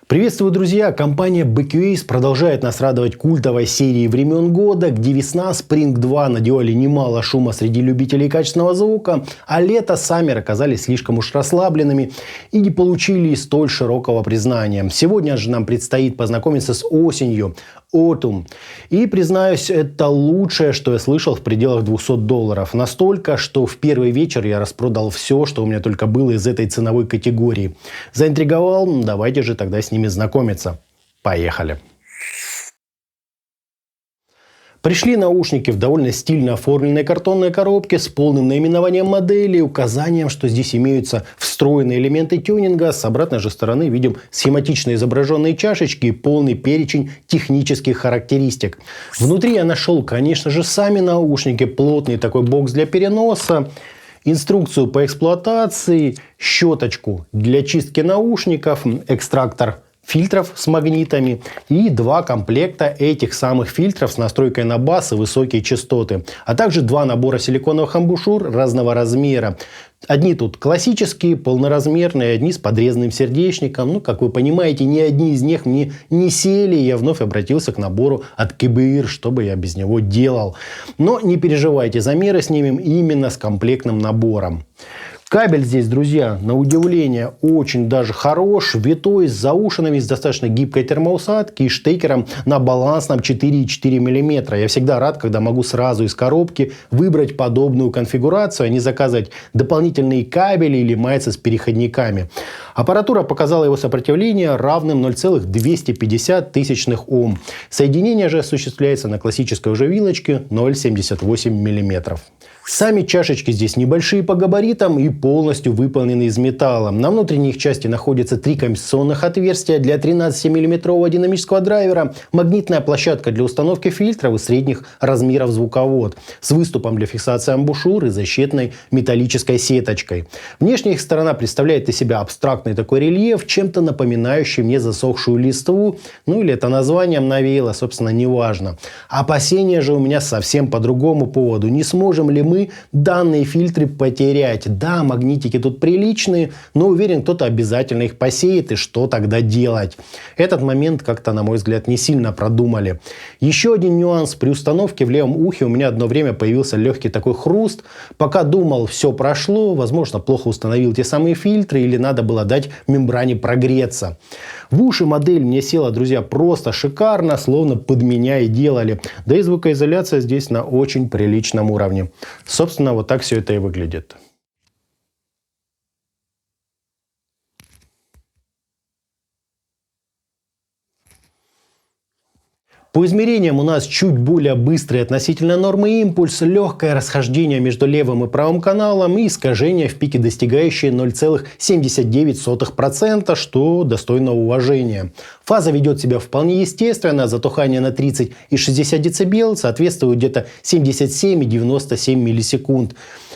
Приветствую, друзья! Компания BQAce продолжает нас радовать культовой серией времен года, где весна Spring 2 наделали немало шума среди любителей качественного звука, а лето Summer оказались слишком уж расслабленными и не получили столь широкого признания. Сегодня же нам предстоит познакомиться с осенью, Autumn. И, признаюсь, это лучшее, что я слышал в пределах $200. Настолько, что в первый вечер я распродал все, что у меня только было из этой ценовой категории. Заинтриговал? Давайте же тогда с ними знакомиться. Поехали! Пришли наушники в довольно стильно оформленной картонной коробке с полным наименованием модели и указанием, что здесь имеются встроенные элементы тюнинга. С обратной же стороны видим схематично изображенные чашечки и полный перечень технических характеристик. Внутри я нашел, конечно же, сами наушники, плотный такой бокс для переноса, инструкцию по эксплуатации, щеточку для чистки наушников, экстрактор фильтров с магнитами и два комплекта этих самых фильтров с настройкой на бас и высокие частоты, а также два набора силиконовых амбушюр разного размера. Одни тут классические, полноразмерные, одни с подрезанным сердечником. Как вы понимаете, ни одни из них мне не сели, и я вновь обратился к набору от КБИР, что бы я без него делал. Но не переживайте, замеры снимем именно с комплектным набором. Кабель здесь, друзья, на удивление, очень даже хорош, витой, с заушинами, с достаточно гибкой термоусадки и штекером на балансном 4,4 мм. Я всегда рад, когда могу сразу из коробки выбрать подобную конфигурацию, а не заказывать дополнительные кабели или маяться с переходниками. Аппаратура показала его сопротивление равным 0,250 Ом. Соединение же осуществляется на классической уже вилочке 0,78 мм. Сами чашечки здесь небольшие по габаритам и полностью выполнены из металла. На внутренней их части находятся три компенсационных отверстия для 13-мм динамического драйвера, магнитная площадка для установки фильтров и средних размеров звуковод с выступом для фиксации амбушюр и защитной металлической сеточкой. Внешняя их сторона представляет из себя абстрактный такой рельеф, чем-то напоминающий мне засохшую листву, или это названием навеяло, собственно, неважно. Опасения же у меня совсем по другому поводу. Не сможем ли мы данные фильтры потерять? Да, магнитики тут приличные, но уверен, кто-то обязательно их посеет, и что тогда делать? Этот момент как-то, на мой взгляд, не сильно продумали. Еще один нюанс. При установке в левом ухе у меня одно время появился легкий такой хруст. Пока думал, все прошло, возможно, плохо установил те самые фильтры или надо было дать мембране прогреться. В уши модель мне села, друзья, просто шикарно, словно под меня и делали. Да и звукоизоляция здесь на очень приличном уровне. Собственно, вот так все это и выглядит. По измерениям у нас чуть более быстрый относительно нормы импульс, легкое расхождение между левым и правым каналом и искажение в пике, достигающее 0,79%, что достойно уважения. Фаза ведет себя вполне естественно, затухание на 30 и 60 дБ соответствует где-то 77 и 97 миллисекунд.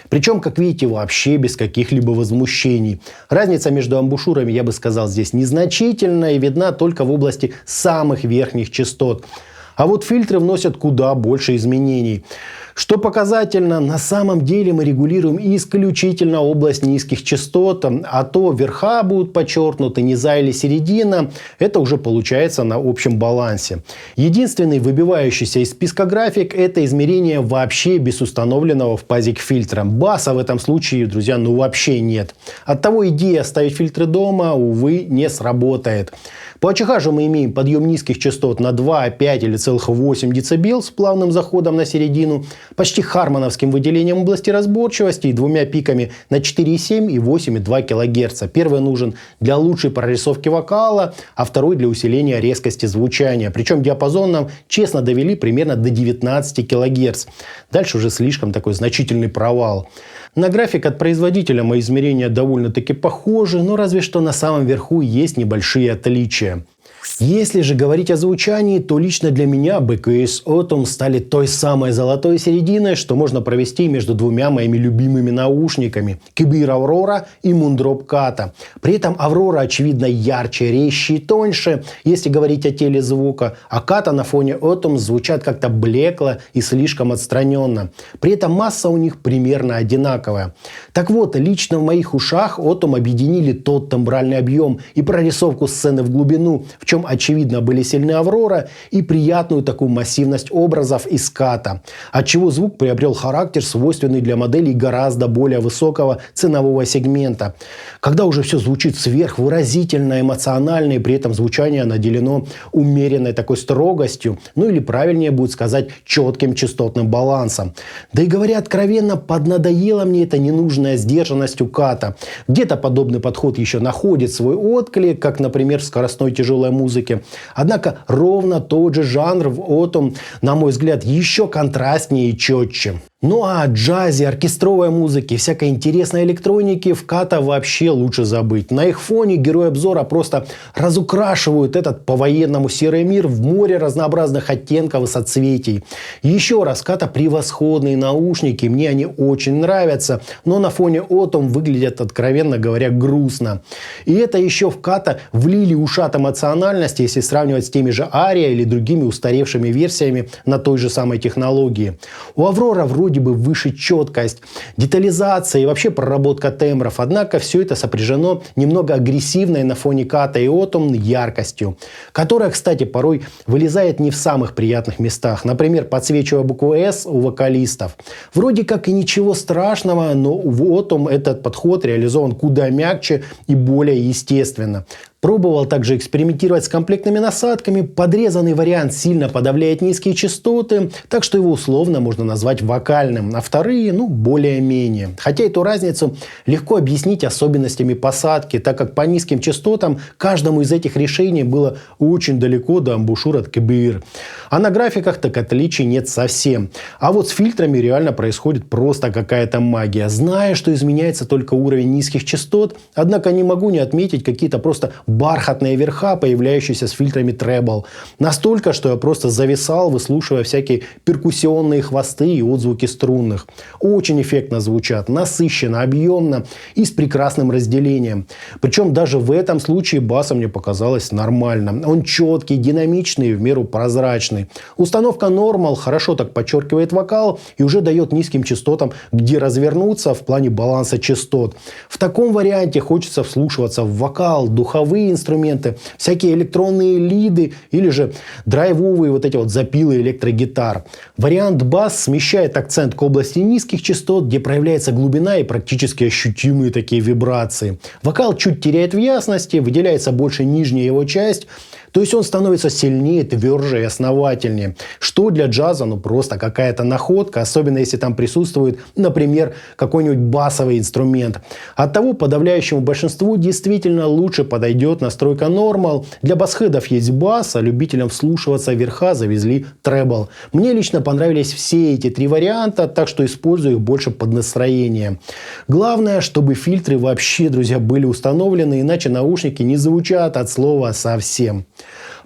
Причем, как видите, вообще без каких-либо возмущений. Разница между амбушюрами, я бы сказал, здесь незначительная и видна только в области самых верхних частот. А вот фильтры вносят куда больше изменений. Что показательно, на самом деле мы регулируем исключительно область низких частот, а то верха будут подчеркнуты, низа или середина, это уже получается на общем балансе. Единственный выбивающийся из списка график – это измерение вообще без установленного в пазик фильтра. Баса в этом случае, друзья, вообще нет. Оттого идея оставить фильтры дома, увы, не сработает. По АЧХ же мы имеем подъем низких частот на 2, 5 или целых 8 дБ с плавным заходом на середину, почти хармоновским выделением области разборчивости и двумя пиками на 4,7 и 8,2 кГц. Первый нужен для лучшей прорисовки вокала, а второй для усиления резкости звучания. Причем диапазон нам честно довели примерно до 19 кГц. Дальше уже слишком такой значительный провал. На график от производителя мои измерения довольно-таки похожи, но разве что на самом верху есть небольшие отличия. Если же говорить о звучании, то лично для меня BKS Autumn стали той самой золотой серединой, что можно провести между двумя моими любимыми наушниками – KBear Aurora и Moondrop Kata. При этом Aurora, очевидно, ярче, резче и тоньше, если говорить о теле звука, а Kata на фоне Autumn звучат как-то блекло и слишком отстраненно. При этом масса у них примерно одинаковая. Так вот, лично в моих ушах Autumn объединили тот тембральный объем и прорисовку сцены в глубину, в чем очевидно были сильны Аврора и приятную такую массивность образов из Ката, отчего звук приобрел характер, свойственный для моделей гораздо более высокого ценового сегмента. Когда уже все звучит сверхвыразительно, эмоционально, и при этом звучание наделено умеренной такой строгостью, ну или правильнее будет сказать четким частотным балансом. Да и говоря откровенно, поднадоела мне эта ненужная сдержанность у Ката. Где-то подобный подход еще находит свой отклик, как, например, в скоростной тяжелой музыке. Однако ровно тот же жанр в Autumn, на мой взгляд, еще контрастнее и четче. Ну а о джазе, оркестровой музыке, всякой интересной электроники в Kata вообще лучше забыть. На их фоне герои обзора просто разукрашивают этот по-военному серый мир в море разнообразных оттенков и соцветий. Еще раз, Kata превосходные наушники, мне они очень нравятся, но на фоне Autumn выглядят, откровенно говоря, грустно. И это еще в Kata влили ушат эмоциональности, если сравнивать с теми же Aria или другими устаревшими версиями на той же самой технологии. У Аврора вроде бы выше четкость, детализация и вообще проработка тембров. Однако все это сопряжено немного агрессивной на фоне Kata и Autumn яркостью, которая, кстати, порой вылезает не в самых приятных местах. Например, подсвечивая букву S у вокалистов. Вроде как и ничего страшного, но в Autumn этот подход реализован куда мягче и более естественно. Пробовал также экспериментировать с комплектными насадками. Подрезанный вариант сильно подавляет низкие частоты, так что его условно можно назвать вокальным, а вторые, более-менее. Хотя эту разницу легко объяснить особенностями посадки, так как по низким частотам каждому из этих решений было очень далеко до амбушюр от KBear. А на графиках так отличий нет совсем. А вот с фильтрами реально происходит просто какая-то магия. Зная, что изменяется только уровень низких частот, однако не могу не отметить какие-то просто бархатные верха, появляющиеся с фильтрами treble. Настолько, что я просто зависал, выслушивая всякие перкуссионные хвосты и отзвуки струнных. Очень эффектно звучат, насыщенно, объемно и с прекрасным разделением. Причем даже в этом случае баса мне показалось нормально. Он четкий, динамичный и в меру прозрачный. Установка Normal хорошо так подчеркивает вокал и уже дает низким частотам где развернуться в плане баланса частот. В таком варианте хочется вслушиваться в вокал, духовые инструменты, всякие электронные лиды или же драйвовые вот эти вот запилы электрогитар. Вариант бас смещает акцент к области низких частот, где проявляется глубина и практически ощутимые такие вибрации. Вокал чуть теряет в ясности, выделяется больше нижняя его часть, то есть он становится сильнее, тверже и основательнее. Что для джаза просто какая-то находка, особенно если там присутствует, например, какой-нибудь басовый инструмент. Оттого подавляющему большинству действительно лучше подойдет настройка Normal. Для басхедов есть бас, а любителям вслушиваться верха завезли treble. Мне лично понравились все эти три варианта, так что использую их больше под настроение. Главное, чтобы фильтры вообще, друзья, были установлены, иначе наушники не звучат от слова совсем.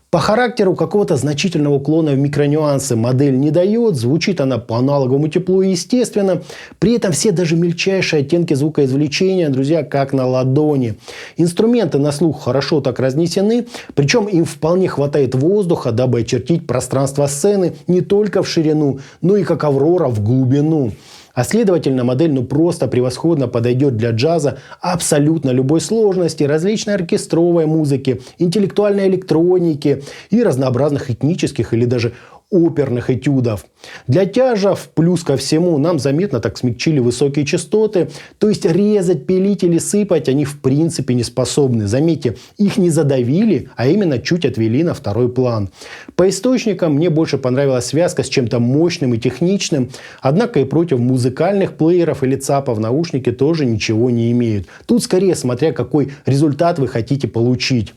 По характеру какого-то значительного уклона в микронюансы модель не дает, звучит она по аналоговому теплу и естественно. При этом все даже мельчайшие оттенки звукоизвлечения, друзья, как на ладони. Инструменты на слух хорошо так разнесены, причем им вполне хватает воздуха, дабы очертить пространство сцены не только в ширину, но и как Аврора в глубину. А следовательно, модель просто превосходно подойдет для джаза абсолютно любой сложности, различной оркестровой музыки, интеллектуальной электроники и разнообразных этнических или даже оперных этюдов. Для тяжев, плюс ко всему, нам заметно так смягчили высокие частоты, то есть резать, пилить или сыпать они в принципе не способны. Заметьте, их не задавили, а именно чуть отвели на второй план. По источникам мне больше понравилась связка с чем-то мощным и техничным, однако и против музыкальных плееров или ЦАПов наушники тоже ничего не имеют. Тут скорее смотря какой результат вы хотите получить.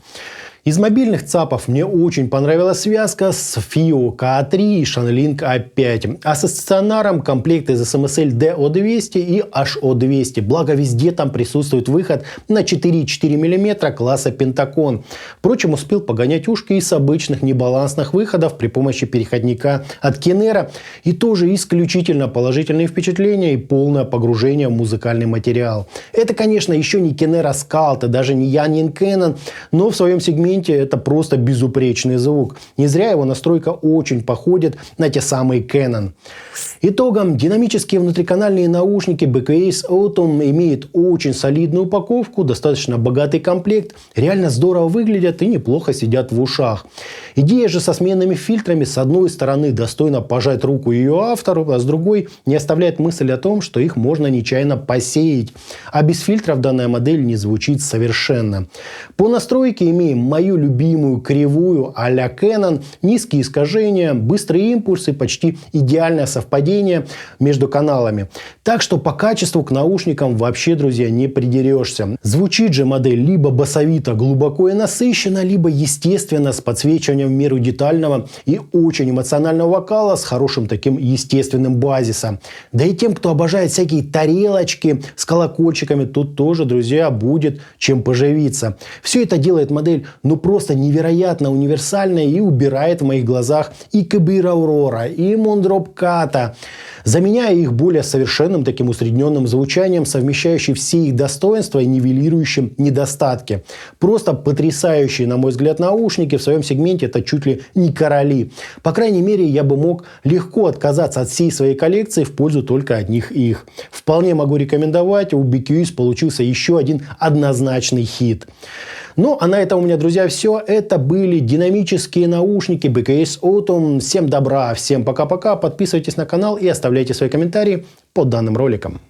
Из мобильных ЦАПов мне очень понравилась связка с FiiO K3 и ShunLink A5. А со стационаром комплекты из SMSL DO200 и HO200. Благо везде там присутствует выход на 4,4 мм класса Pentagon. Впрочем, успел погонять ушки и с обычных небалансных выходов при помощи переходника от Kenera. И тоже исключительно положительные впечатления и полное погружение в музыкальный материал. Это, конечно, еще не Kenera Sculpt, даже не Yanin Canon, но в своем сегменте это просто безупречный звук. Не зря его настройка очень походит на те самые Canon. Итогом, динамические внутриканальные наушники BKS Autumn имеют очень солидную упаковку, достаточно богатый комплект, реально здорово выглядят и неплохо сидят в ушах. Идея же со сменными фильтрами с одной стороны достойно пожать руку ее автору, а с другой не оставляет мысль о том, что их можно нечаянно посеять. А без фильтров данная модель не звучит совершенно. По настройке имеем мою любимую кривую а-ля Canon, низкие искажения, быстрые импульсы, почти идеальное совпадение между каналами. Так что по качеству к наушникам вообще, друзья, не придерешься. Звучит же модель либо басовито, глубоко и насыщенно, либо естественно с подсвечиванием в меру детального и очень эмоционального вокала с хорошим таким естественным базисом. Да и тем, кто обожает всякие тарелочки с колокольчиками, тут тоже, друзья, будет чем поживиться. Все это делает модель просто невероятно универсальной и убирает в моих глазах и Kebir Aurora, и Moondrop Kata, заменяя их более совершенным таким усредненным звучанием, совмещающим все их достоинства и нивелирующим недостатки. Просто потрясающие, на мой взгляд, наушники в своем сегменте это чуть ли не короли. По крайней мере, я бы мог легко отказаться от всей своей коллекции в пользу только одних их. Вполне могу рекомендовать, у BKS получился еще один однозначный хит. Ну, а на этом у меня, друзья, все. Это были динамические наушники BKS Autumn. Всем добра, всем пока-пока. Подписывайтесь на канал и оставляйте свои комментарии под данным роликом.